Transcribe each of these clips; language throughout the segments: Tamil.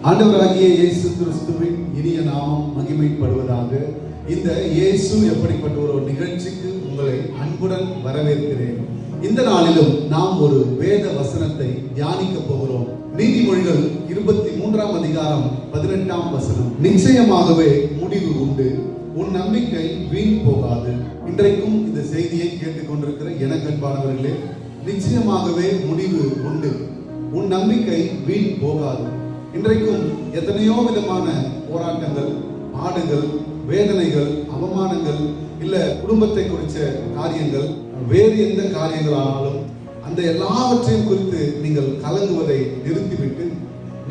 ஆண்டவராகிய இயேசு கிறிஸ்துவின் இனிய நாமம் மகிமைப்படுவதாக. இந்த இயேசு எப்படிப்பட்ட ஒரு நிகழ்ச்சிக்கு உங்களை அன்புடன் வரவேற்கிறேன். இந்த நாளிலும் நாம் ஒரு வேத வசனத்தை தியானிக்க போகிறோம். நீதிமொழிகள் 23 அதிகாரம் 18 நிச்சயமாகவே முடிவு உண்டு, உன் நம்பிக்கை வீண் போகாது. இன்றைக்கும் இந்த செய்தியை கேட்டுக்கொண்டிருக்கிற எனக்கு அன்பானவர்களே, நிச்சயமாகவே முடிவு உண்டு, உன் நம்பிக்கை வீண் போகாது. இன்றைக்கும் எத்தனையோ விதமான போராட்டங்கள், பாடுகள், வேதனைகள், அவமானங்கள், இல்ல குடும்பத்தை குறித்த காரியங்கள், வேறு எந்த காரியங்களானாலும் அந்த எல்லாவற்றையும் குறித்து நீங்கள் கலங்குவதை நிறுத்திவிட்டு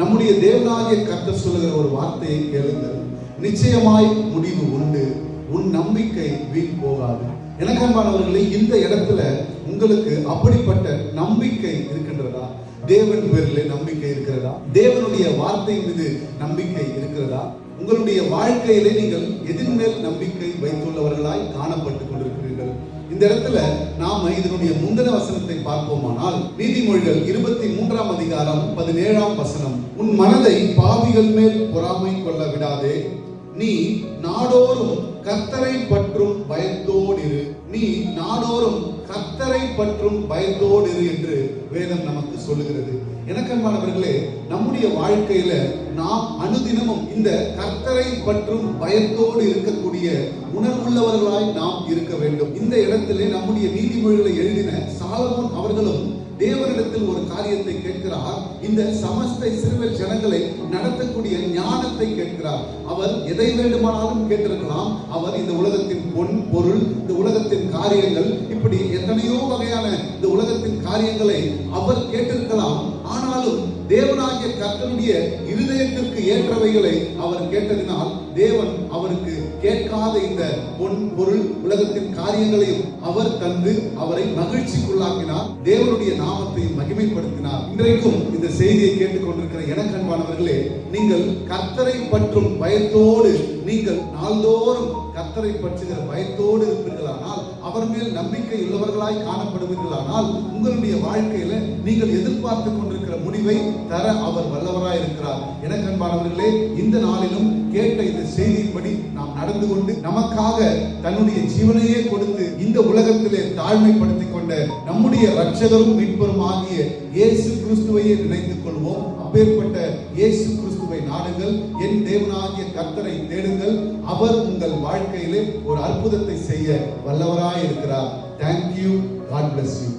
நம்முடைய தேவனாகிய கர்த்தர் சொல்லுகிற ஒரு வார்த்தையை கேளுங்கள். நிச்சயமாய் முடிவு உண்டு, உன் நம்பிக்கை வீண் போகாது. எனக்கு அன்பானவர்களே, இந்த இடத்துல உங்களுக்கு அப்படிப்பட்ட நம்பிக்கை இருக்கின்றதா? தேவன் பேரிலே நம்பிக்கை இருக்கிறதா? தேவனுடைய வார்த்தை மீது நம்பிக்கை இருக்கிறதா? உங்களுடைய வாழ்க்கையிலே நீங்கள் எதின் மேல் நம்பிக்கை வைத்துள்ளவர்களாய் காணப்பட்டுக் கொண்டிருக்கிறீர்கள். இந்த இடத்துல நாம இதனுடைய முந்தின வசனத்தை பார்ப்போமானால், நீதிமொழிகள் 23 அதிகாரம் 17 உன் மனதை பாவிகள் மேல் பொறாமை கொள்ள விடாதே, நீ நாடோறும் கர்த்தரை பற்றும் பயத்தோடு இரு. நீ நாடோறும் கர்த்தரை பற்றும் பயத்தோடு இரு என்று வேதம் நமக்கு சொல்லுகிறது. எனக்கு அன்பானவர்களே, நம்முடைய வாழ்க்கையில நாம் அனுதினமும் இந்த கர்த்தரை பற்றும் பயத்தோடு இருக்கக்கூடிய உணர்வுள்ளவர்களாய் நாம் இருக்க வேண்டும். இந்த இடத்திலே நம்முடைய நீதிமொழிகளை எழுதின சாலமோன் அவர்களும் தேவனிடத்தில் ஒரு காரியத்தை கேட்கிறார். இந்த சமஸ்த இஸ்ரவேல் ஜனங்களை நடத்தக்கூடிய ஞானத்தை கேட்கிறார். அவர் எதை வேண்டுமானாலும் கேட்டிருக்கலாம். அவர் இந்த உலகத்தின் பொன் பொருள், இந்த உலகத்தின் காரியங்கள், இப்படி எத்தனையோ வகையான இந்த உலகத்தின் காரியங்களை அவர் கேட்டிருக்கலாம். ஆனாலும் தேவனாகிய கர்த்தருடைய இருதயத்திற்கு ஏற்றவைகளை அவர் கேட்டதினால் தேவன் அவருக்கு கேட்காத இந்த பொன் பொருள் உலகத்தின் காரியங்களையும் அவர் தந்து அவரை மகிழ்ச்சிக்குள்ளாக்கினார். தேவனுடைய நாமத்தையும் மகிமைப்படுத்தினார். இன்றைக்கும் இந்த செய்தியை கேட்டுக்கொண்டிருக்கிற எனக்கு அன்பானவர்களே, நீங்கள் கர்த்தரை பற்றும் பயத்தோடு, நீங்கள் நாள்தோறும் கர்த்தரை பற்றுகிற பயத்தோடு இருப்பீர்களானால், அவர் மேல் நம்பிக்கை உள்ளவர்களாய் காணப்படுவீர்களானால், உங்களுடைய வாழ்க்கையில நீங்கள் எதிர்பார்த்து கொண்டிருக்கிற முடிவை தர அவர் வல்லவராய் இருக்கிறார். எனக்கு அன்பானவர்களே, இந்த நாளிலும் கேட்ட இந்த செய்தியின்படி நாம் நடந்து கொண்டு நமக்காக தன்னுடைய ஜீவனையே கொடுத்து இந்த உலகத்திலே தாழ்மைப்படுத்திக் கொண்ட நம்முடைய இரட்சகரும் மீட்பரும் ஆகிய இயேசு கிறிஸ்துவையே நினைத்துக் கொள்வோம். அப்பேற்பட்ட இயேசு கிறிஸ்துவை நாடுங்கள், என் தேவனாகிய கர்த்தரை தேடுங்கள். அவர் உங்கள் வாழ்க்கையிலே ஒரு அற்புதத்தை செய்ய வல்லவராய் இருக்கிறார். Thank you. God bless you.